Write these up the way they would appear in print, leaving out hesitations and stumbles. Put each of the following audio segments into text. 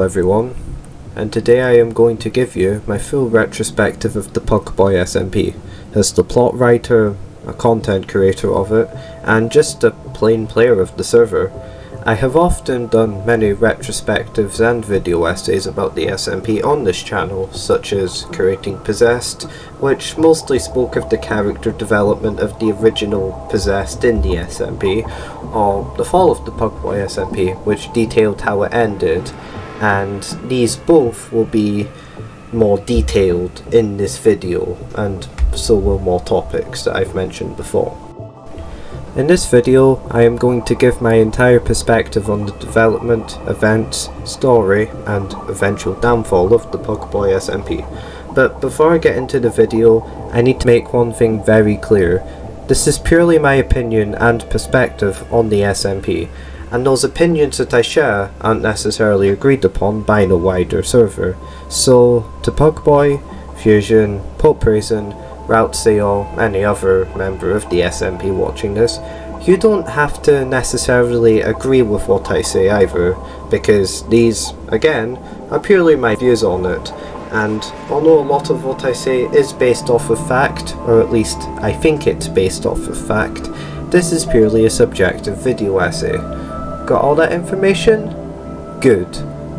Everyone, and today I am going to give you my full retrospective of the Pugboi SMP, as the plot writer, a content creator of it, and just a plain player of the server. I have often done many retrospectives and video essays about the SMP on this channel, such as Creating Possessed, which mostly spoke of the character development of the original Possessed in the SMP, or The Fall of the Pugboi SMP, which detailed how it ended, and these both will be more detailed in this video, and so will more topics that I've mentioned before. In this video, I am going to give my entire perspective on the development, events, story, and eventual downfall of the Pugboi SMP. But before I get into the video, I need to make one thing very clear. This is purely my opinion and perspective on the SMP, and those opinions that I share aren't necessarily agreed upon by the wider server. So, to Pugboi, Fusion, Pope Brazen, Routzy, or any other member of the SMP watching this, you don't have to necessarily agree with what I say either, because these, again, are purely my views on it, and although a lot of what I say is based off of fact, or at least I think it's based off of fact, this is purely a subjective video essay. Got all that information? Good,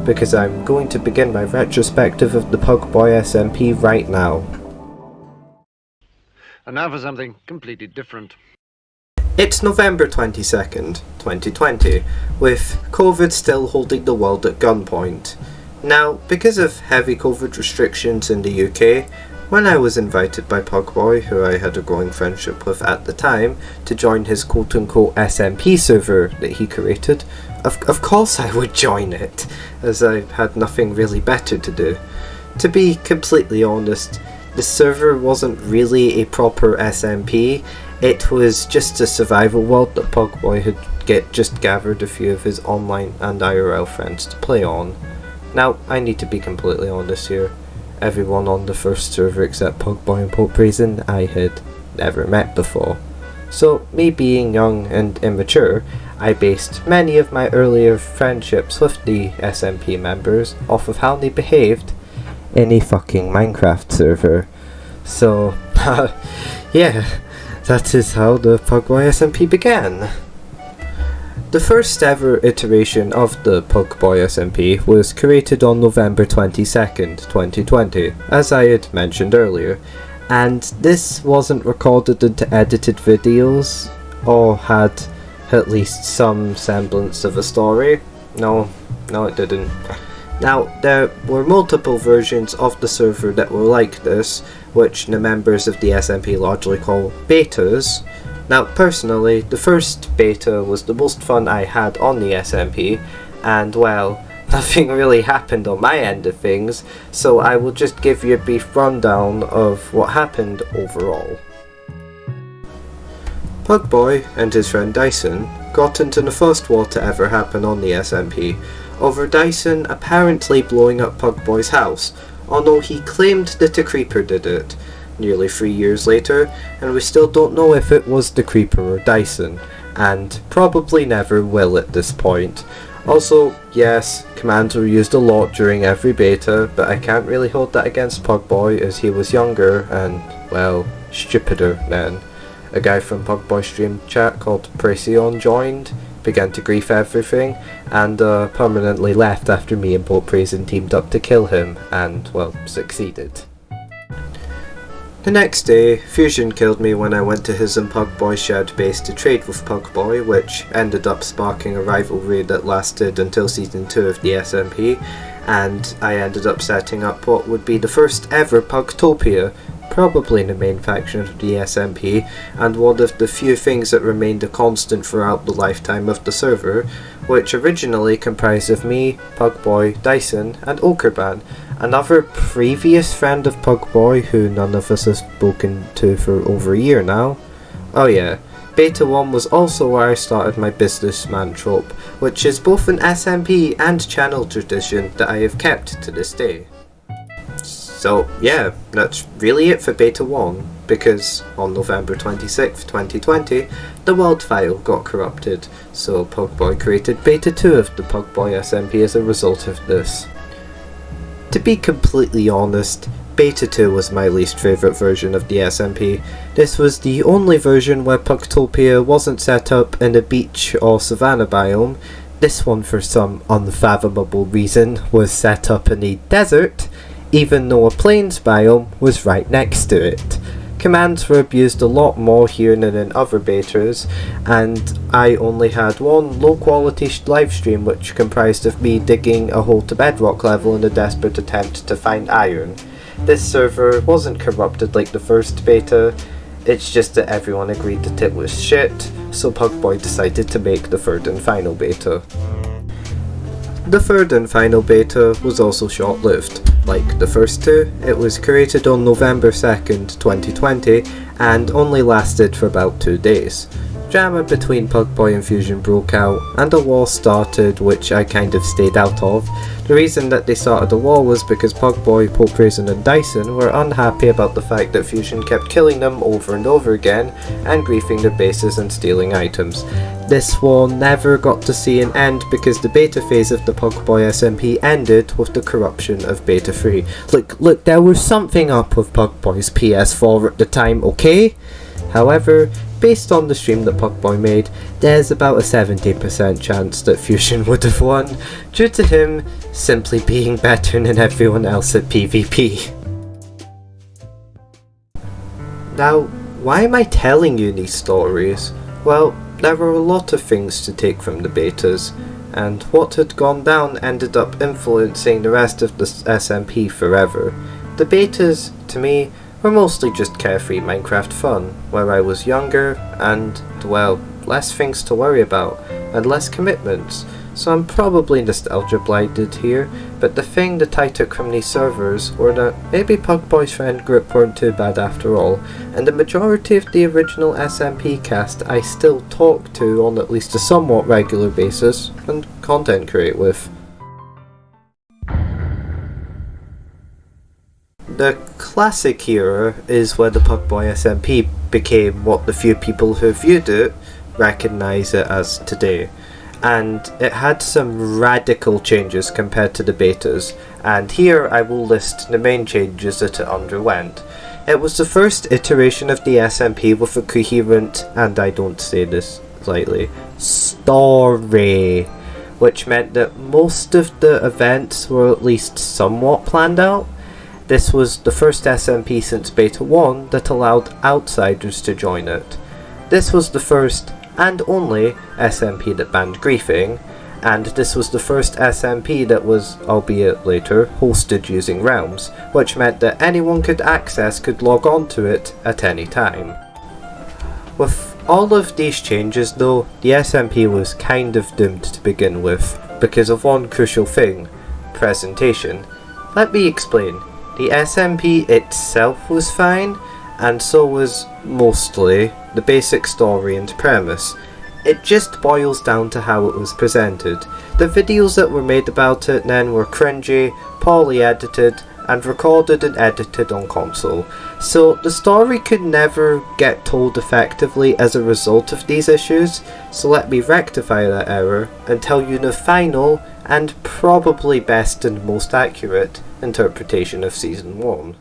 because I'm going to begin my retrospective of the Pugboi SMP right now. And now for something completely different. It's November 22nd, 2020, with COVID still holding the world at gunpoint. Now, because of heavy COVID restrictions in the UK, when I was invited by Pugboi, who I had a growing friendship with at the time, to join his quote-unquote SMP server that he created, of course I would join it, as I had nothing really better to do. To be completely honest, the server wasn't really a proper SMP, it was just a survival world that Pugboi had just gathered a few of his online and IRL friends to play on. Now, I need to be completely honest here. Everyone on the first server except Pugboi and Pope Brazen I had never met before. So, me being young and immature, I based many of my earlier friendships with the SMP members off of how they behaved in a fucking Minecraft server. So, yeah, that is how the Pugboi SMP began. The first ever iteration of the Pugboi SMP was created on November 22nd, 2020, as I had mentioned earlier, and this wasn't recorded into edited videos, or had at least some semblance of a story. No, it didn't. Now, there were multiple versions of the server that were like this, which the members of the SMP largely call betas. Now, personally, the first beta was the most fun I had on the SMP, and well, nothing really happened on my end of things, so I will just give you a brief rundown of what happened overall. Pugboi and his friend Dyson got into the first war to ever happen on the SMP, over Dyson apparently blowing up Pugboi's house, although he claimed that a creeper did it. Nearly 3 years later, and we still don't know if it was the creeper or Dyson, and probably never will at this point. Also, yes, commands were used a lot during every beta, but I can't really hold that against Pugboi as he was younger and, well, stupider then. A guy from Pugboi stream chat called Presion joined, began to grief everything, and permanently left after me and Pope Brazen teamed up to kill him, and, well, succeeded. The next day, Fusion killed me when I went to his and Pugboi's shared base to trade with Pugboi, which ended up sparking a rivalry that lasted until Season 2 of the SMP, and I ended up setting up what would be the first ever Pugtopia, probably the main faction of the SMP, and one of the few things that remained a constant throughout the lifetime of the server, which originally comprised of me, Pugboi, Dyson, and Okerban, another previous friend of Pugboi who none of us have spoken to for over a year now. Oh yeah, Beta 1 was also where I started my businessman trope, which is both an SMP and channel tradition that I have kept to this day. So yeah, that's really it for Beta 1. because on November 26th, 2020, the world file got corrupted, so Pugboi created Beta 2 of the Pugboi SMP as a result of this. To be completely honest, Beta 2 was my least favourite version of the SMP. This was the only version where Pugtopia wasn't set up in a beach or savanna biome. This one, for some unfathomable reason, was set up in a desert, even though a plains biome was right next to it. Commands were abused a lot more here than in other betas, and I only had one low quality live stream which comprised of me digging a hole to bedrock level in a desperate attempt to find iron. This server wasn't corrupted like the first beta, it's just that everyone agreed that it was shit, so Pugboi decided to make the third and final beta. The third and final beta was also short-lived. Like the first two, it was created on November 2nd, 2020, and only lasted for about 2 days. Drama between Pugboi and Fusion broke out, and a war started which I kind of stayed out of. The reason that they started the war was because Pugboi, Popraisin and Dyson were unhappy about the fact that Fusion kept killing them over and over again, and griefing their bases and stealing items. This war never got to see an end because the beta phase of the Pugboi SMP ended with the corruption of Beta 3. Look, there was something up with Pugboi's PS4 at the time, okay? However, based on the stream that Pugboi made, there's about a 70% chance that Fusion would have won, due to him simply being better than everyone else at PvP. Now, why am I telling you these stories? Well, there were a lot of things to take from the betas, and what had gone down ended up influencing the rest of the SMP forever. The betas, to me, were mostly just carefree Minecraft fun, where I was younger and, well, less things to worry about, and less commitments, so I'm probably nostalgia blinded here, but the thing that I took from these servers were that maybe Pugboi's friend group weren't too bad after all, and the majority of the original SMP cast I still talk to on at least a somewhat regular basis, and content create with. The classic era is where the Pugboi SMP became what the few people who viewed it recognise it as today, and it had some radical changes compared to the betas, and here I will list the main changes that it underwent. It was the first iteration of the SMP with a coherent, and I don't say this lightly, story, which meant that most of the events were at least somewhat planned out. This was the first SMP since Beta 1 that allowed outsiders to join it. This was the first and only SMP that banned griefing, and this was the first SMP that was, albeit later, hosted using realms, which meant that anyone could log on to it at any time. With all of these changes though, the SMP was kind of doomed to begin with, because of one crucial thing: presentation. Let me explain. The SMP itself was fine, and so was, mostly, the basic story and premise. It just boils down to how it was presented. The videos that were made about it then were cringy, poorly edited, and recorded and edited on console. So the story could never get told effectively as a result of these issues, so let me rectify that error and tell you the final, and probably best and most accurate, interpretation of Season 1.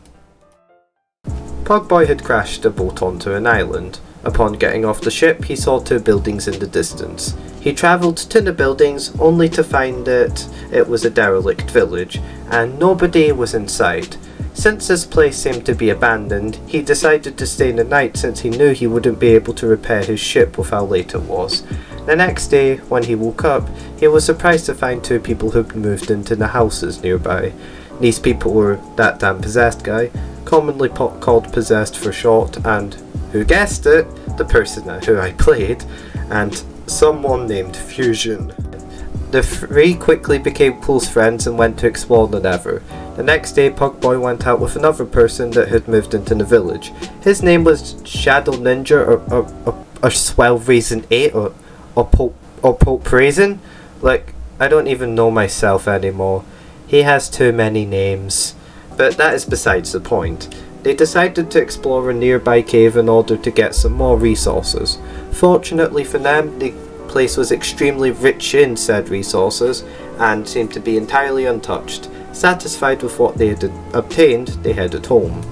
Pugboi had crashed a boat onto an island. Upon getting off the ship, he saw 2 buildings in the distance. He travelled to the buildings only to find that it was a derelict village, and nobody was inside. Since this place seemed to be abandoned, he decided to stay the night since he knew he wouldn't be able to repair his ship with how late it was. The next day, when he woke up, he was surprised to find 2 people who'd moved into the houses nearby. These people were that damn possessed guy, commonly called Possessed for short, and, who guessed it, the person who I played, and someone named Fusion. The 3 quickly became close friends and went to explore the Nether. The next day, Pugboi went out with another person that had moved into the village. His name was Shadow Ninja or Swell Reason 8 or Popraisin. Like, I don't even know myself anymore. He has too many names. But that is besides the point. They decided to explore a nearby cave in order to get some more resources. Fortunately for them, the place was extremely rich in said resources and seemed to be entirely untouched. Satisfied with what they had obtained, they headed home.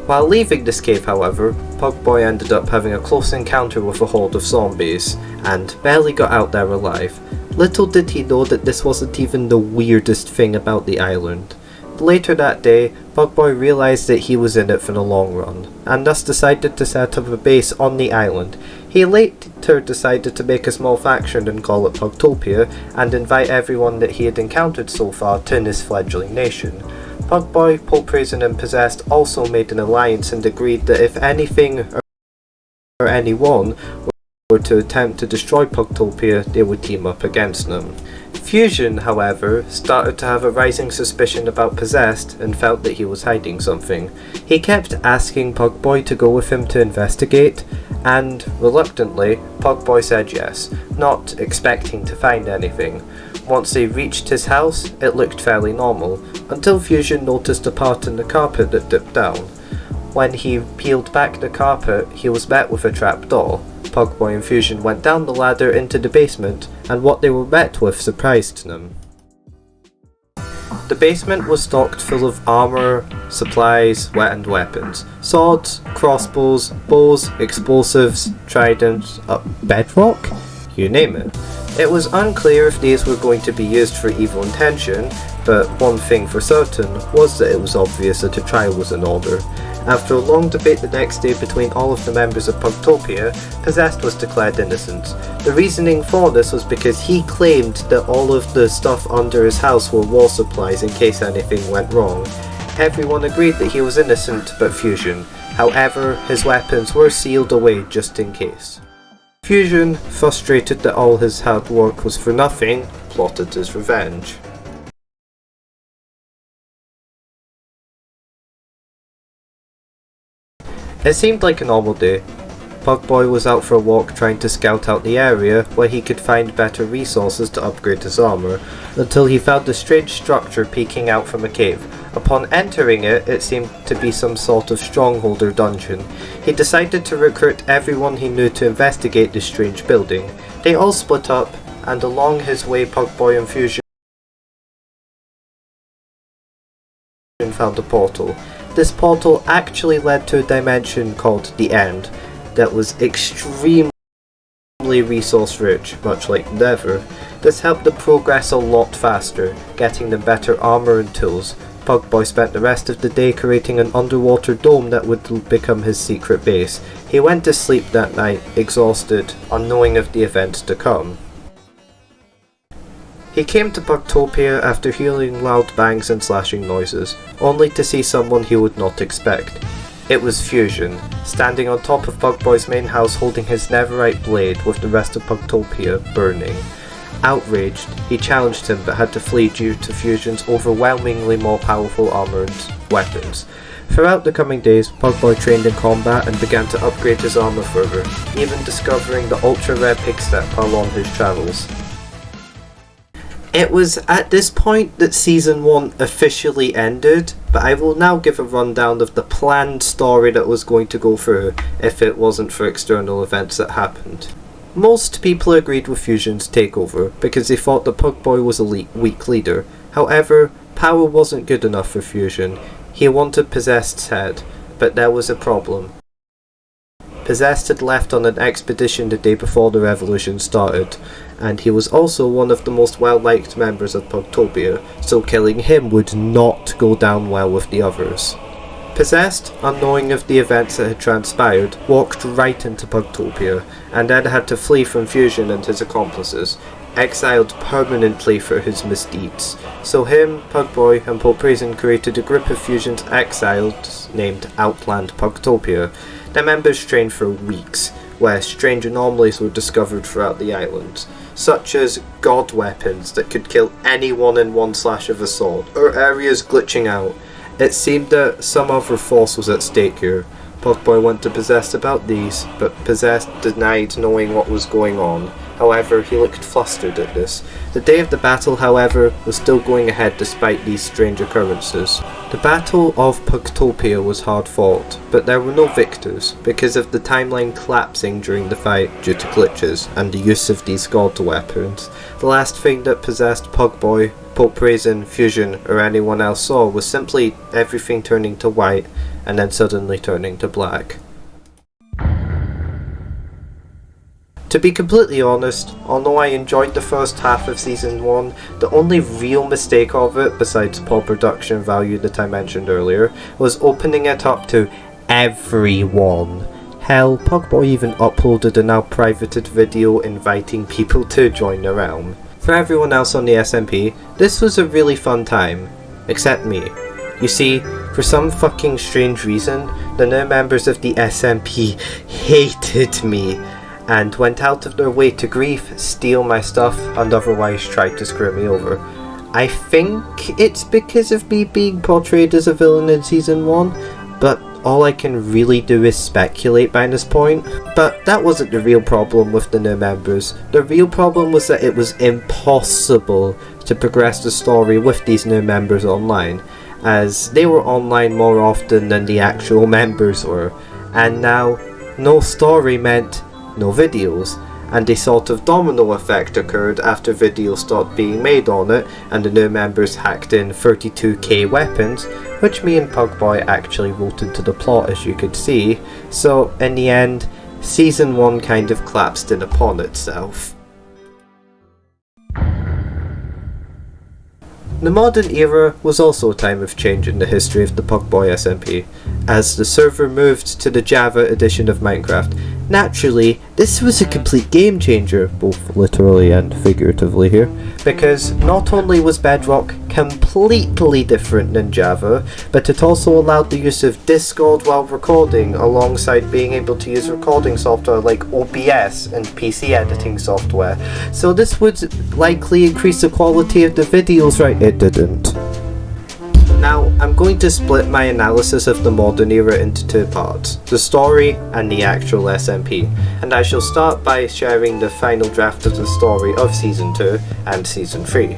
While leaving this cave, however, Pugboi ended up having a close encounter with a horde of zombies, and barely got out there alive. Little did he know that this wasn't even the weirdest thing about the island. Later that day, Pugboi realised that he was in it for the long run, and thus decided to set up a base on the island. He later decided to make a small faction and call it Pugtopia, and invite everyone that he had encountered so far to his fledgling nation. Pugboi, Poleprison and Possessed also made an alliance and agreed that if anything or anyone were to attempt to destroy Pugtopia, they would team up against them. Fusion, however, started to have a rising suspicion about Possessed and felt that he was hiding something. He kept asking Pugboi to go with him to investigate, and reluctantly, Pugboi said yes, not expecting to find anything. Once they reached his house, it looked fairly normal, until Fusion noticed a part in the carpet that dipped down. When he peeled back the carpet, he was met with a trapdoor. Pugboi and Fusion went down the ladder into the basement, and what they were met with surprised them. The basement was stocked full of armour, supplies, and weapons. Swords, crossbows, bows, explosives, tridents, bedrock? You name it. It was unclear if these were going to be used for evil intention, but one thing for certain was that it was obvious that a trial was in order. After a long debate the next day between all of the members of Pugtopia, Possessed was declared innocent. The reasoning for this was because he claimed that all of the stuff under his house were war supplies in case anything went wrong. Everyone agreed that he was innocent but Fusion. However, his weapons were sealed away just in case. Fusion, frustrated that all his hard work was for nothing, plotted his revenge. It seemed like a normal day. Pugboi was out for a walk trying to scout out the area where he could find better resources to upgrade his armour, until he found a strange structure peeking out from a cave. Upon entering it, it seemed to be some sort of stronghold or dungeon. He decided to recruit everyone he knew to investigate this strange building. They all split up, and along his way Pugboi and Fusion found a portal. This portal actually led to a dimension called the End that was extremely resource rich, much like Nether. This helped them progress a lot faster, getting them better armor and tools. Pugboi spent the rest of the day creating an underwater dome that would become his secret base. He went to sleep that night, exhausted, unknowing of the events to come. He came to Pugtopia after hearing loud bangs and slashing noises, only to see someone he would not expect. It was Fusion, standing on top of Pugboi's main house holding his netherite blade with the rest of Pugtopia burning. Outraged, he challenged him but had to flee due to Fusion's overwhelmingly more powerful armor and weapons. Throughout the coming days, Pugboi trained in combat and began to upgrade his armor further, even discovering the ultra-rare pigstep along his travels. It was at this point that Season 1 officially ended, but I will now give a rundown of the planned story that was going to go through if it wasn't for external events that happened. Most people agreed with Fusion's takeover because they thought that Pugboi was a weak leader. However, power wasn't good enough for Fusion. He wanted Possessed's head, but there was a problem. Possessed had left on an expedition the day before the revolution started, and he was also one of the most well-liked members of Pugtopia, so killing him would not go down well with the others. Possessed, unknowing of the events that had transpired, walked right into Pugtopia, and then had to flee from Fusion and his accomplices, exiled permanently for his misdeeds. So him, Pugboi, and Poleprison created a group of Fusion's exiles named Outland Pugtopia. Their members trained for weeks, where strange anomalies were discovered throughout the island, such as god weapons that could kill anyone in one slash of a sword, or areas glitching out. It seemed that some other force was at stake here. Pugboi went to Possessed about these, but Possessed denied knowing what was going on. However, he looked flustered at this. The day of the battle, however, was still going ahead despite these strange occurrences. The Battle of Pugboi was hard fought, but there were no victors because of the timeline collapsing during the fight due to glitches and the use of these god weapons. The last thing that possessed Pugboi, Pope Raisin, Fusion, or anyone else saw was simply everything turning to white and then suddenly turning to black. To be completely honest, although I enjoyed the first half of Season 1, the only real mistake of it, besides poor production value that I mentioned earlier, was opening it up to everyone. Hell, Pugboi even uploaded a now privated video inviting people to join the realm. For everyone else on the SMP, this was a really fun time. Except me. You see, for some fucking strange reason, the new members of the SMP hated me, and went out of their way to grief, steal my stuff, and otherwise tried to screw me over. I think it's because of me being portrayed as a villain in Season 1, but all I can really do is speculate by this point. But that wasn't the real problem with the new members. The real problem was that it was impossible to progress the story with these new members online, as they were online more often than the actual members were, and now no story meant no videos, and a sort of domino effect occurred after videos stopped being made on it and the new members hacked in 32k weapons, which me and Pugboi actually wrote into the plot, as you could see. So in the end, Season 1 kind of collapsed in upon itself. The modern era was also a time of change in the history of the Pugboi SMP, as the server moved to the Java edition of Minecraft. Naturally, this was a complete game changer, both literally and figuratively here, because not only was Bedrock completely different than Java, but it also allowed the use of Discord while recording, alongside being able to use recording software like OBS and PC editing software. So this would likely increase the quality of the videos, right? It didn't. Now, I'm going to split my analysis of the modern era into two parts, the story and the actual SMP, and I shall start by sharing the final draft of the story of Season 2 and Season 3.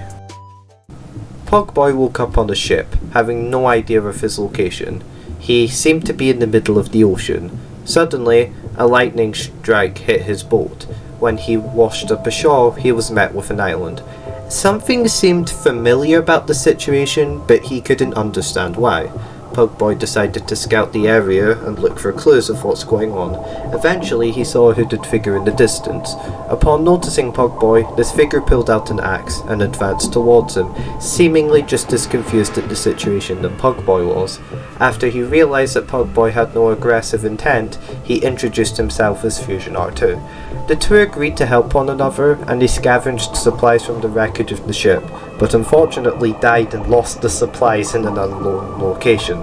Pugboi woke up on a ship, having no idea of his location. He seemed to be in the middle of the ocean. Suddenly, a lightning strike hit his boat. When he washed up ashore, he was met with an island. Something seemed familiar about the situation, but he couldn't understand why. Pugboi decided to scout the area and look for clues of what's going on. Eventually, he saw a hooded figure in the distance. Upon noticing Pugboi, this figure pulled out an axe and advanced towards him, seemingly just as confused at the situation that Pugboi was. After he realized that Pugboi had no aggressive intent, he introduced himself as Fusion R2. The two agreed to help one another, and they scavenged supplies from the wreckage of the ship, but unfortunately died and lost the supplies in an unknown location.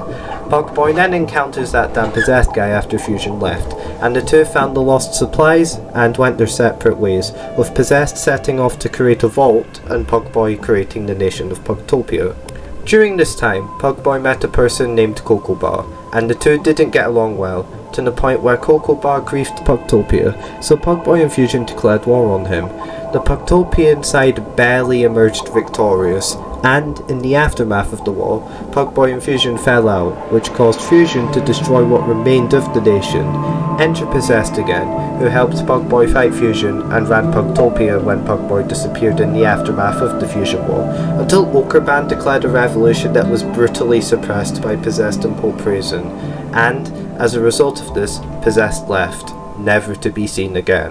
Pugboi then encounters that damn possessed guy after Fusion left, and the two found the lost supplies and went their separate ways, with Possessed setting off to create a vault and Pugboi creating the nation of Pugtopia. During this time, Pugboi met a person named Cocobar, and the two didn't get along well, to the point where Cocobar griefed Pugtopia, so Pugboi and Fusion declared war on him. The Pugtopian side barely emerged victorious, and in the aftermath of the war, Pugboi and Fusion fell out, which caused Fusion to destroy what remained of the nation. Enter Possessed again, who helped Pugboi fight Fusion and ran Pugtopia when Pugboi disappeared in the aftermath of the Fusion War, until Okerban declared a revolution that was brutally suppressed by Possessed and Pope Raisin, and, as a result of this, Possessed left, never to be seen again.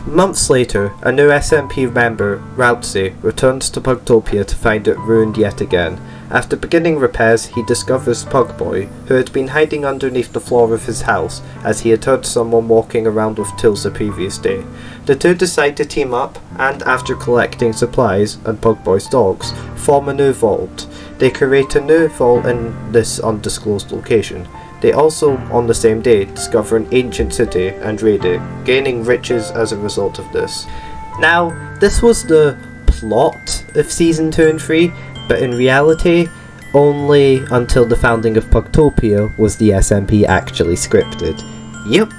Months later, a new SMP member, Routzy, returns to Pugtopia to find it ruined yet again. After beginning repairs, he discovers Pugboi, who had been hiding underneath the floor of his house, as he had heard someone walking around with tools the previous day. The two decide to team up, and after collecting supplies and Pugboi's dogs, form a new vault. They create a new vault in this undisclosed location. They also, on the same day, discover an ancient city and raid it, gaining riches as a result of this. Now, this was the plot of Season 2 and 3, but in reality, only until the founding of Pugtopia was the SMP actually scripted. Yep,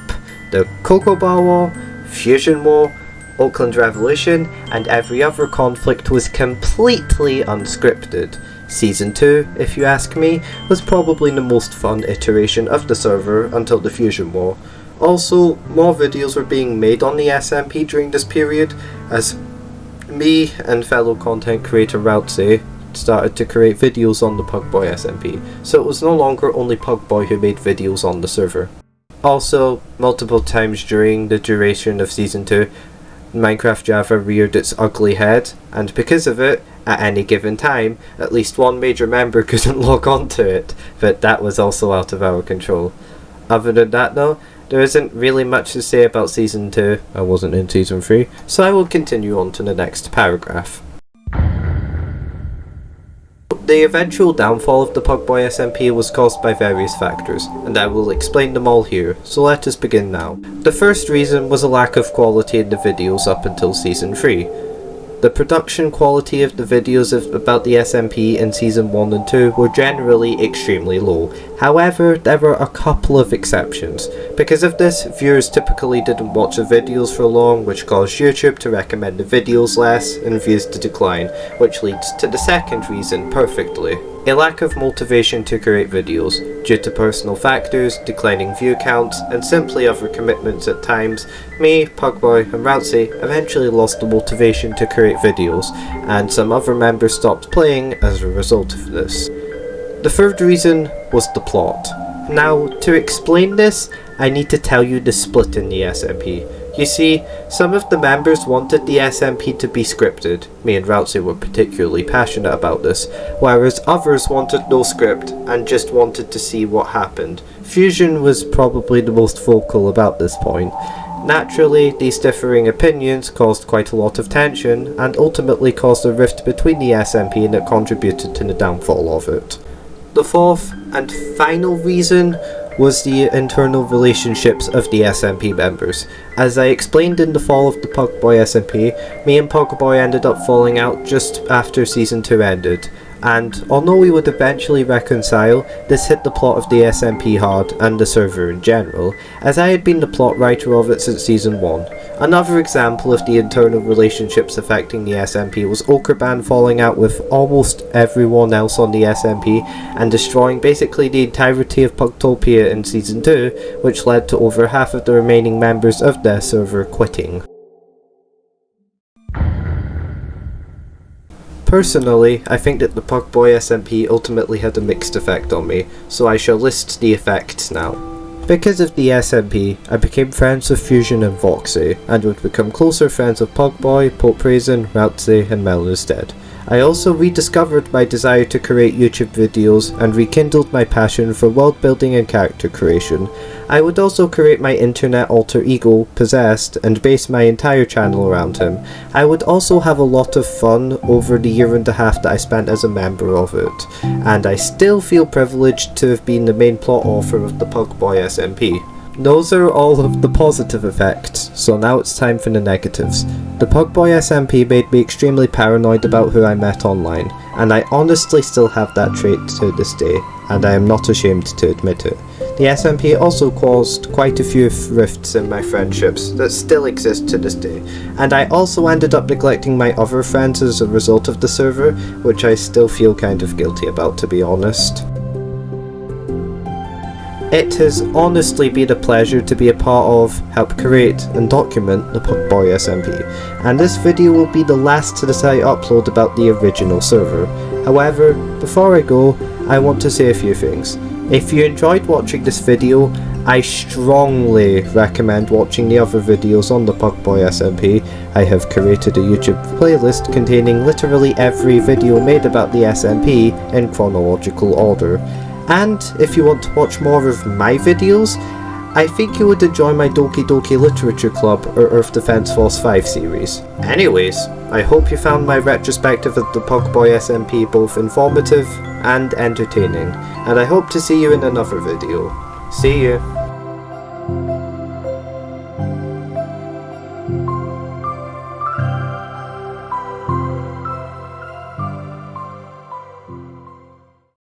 the Cocobar War, Fusion War, Auckland Revolution, and every other conflict was completely unscripted. Season 2, if you ask me, was probably the most fun iteration of the server until the Fusion War. Also, more videos were being made on the SMP during this period, as me and fellow content creator Routzy started to create videos on the Pugboi SMP, so it was no longer only Pugboi who made videos on the server. Also, multiple times during the duration of Season 2, Minecraft Java reared its ugly head, and because of it, at any given time, at least one major member couldn't log on to it, but that was also out of our control. Other than that though, there isn't really much to say about Season 2, I wasn't in Season 3, so I will continue on to the next paragraph. The eventual downfall of the Pugboi SMP was caused by various factors, and I will explain them all here, so let us begin now. The first reason was a lack of quality in the videos up until Season 3. The production quality of the videos about the SMP in Season 1 and 2 were generally extremely low. However, there were a couple of exceptions. Because of this, viewers typically didn't watch the videos for long, which caused YouTube to recommend the videos less and views to decline, which leads to the second reason perfectly. A lack of motivation to create videos, due to personal factors, declining view counts, and simply other commitments at times. Me, Pugboi, and Routzy eventually lost the motivation to create videos, and some other members stopped playing as a result of this. The third reason was the plot. Now, to explain this, I need to tell you the split in the SMP. You see, some of the members wanted the SMP to be scripted, me and Routzy were particularly passionate about this, whereas others wanted no script and just wanted to see what happened. Fusion was probably the most vocal about this point. Naturally, these differing opinions caused quite a lot of tension and ultimately caused a rift between the SMP that contributed to the downfall of it. The fourth and final reason was the internal relationships of the SMP members. As I explained in the fall of the Pugboi SMP, me and Pugboi ended up falling out just after Season 2 ended, and although we would eventually reconcile, this hit the plot of the SMP hard and the server in general, as I had been the plot writer of it since Season 1. Another example of the internal relationships affecting the SMP was Okerban falling out with almost everyone else on the SMP and destroying basically the entirety of Pugtopia in Season 2, which led to over half of the remaining members of their server quitting. Personally, I think that the Pugboi SMP ultimately had a mixed effect on me, so I shall list the effects now. Because of the SMP, I became friends with Fusion and Voxy, and would become closer friends with Pugboi, Poprazen, Routzy, and Mel instead. I also rediscovered my desire to create YouTube videos and rekindled my passion for world building and character creation. I would also create my internet alter ego, Possessed, and base my entire channel around him. I would also have a lot of fun over the year and a half that I spent as a member of it, and I still feel privileged to have been the main plot author of the Pugboi SMP. Those are all of the positive effects, so now it's time for the negatives. The Pugboi SMP made me extremely paranoid about who I met online, and I honestly still have that trait to this day, and I am not ashamed to admit it. The SMP also caused quite a few rifts in my friendships that still exist to this day, and I also ended up neglecting my other friends as a result of the server, which I still feel kind of guilty about, to be honest. It has honestly been a pleasure to be a part of, help create and document the Pugboi SMP, and this video will be the last that I upload about the original server. However, before I go, I want to say a few things. If you enjoyed watching this video, I strongly recommend watching the other videos on the Pugboi SMP. I have created a YouTube playlist containing literally every video made about the SMP in chronological order. And if you want to watch more of my videos, I think you would enjoy my Doki Doki Literature Club or Earth Defense Force 5 series. Anyways, I hope you found my retrospective of the Pugboi SMP both informative and entertaining, and I hope to see you in another video. See you!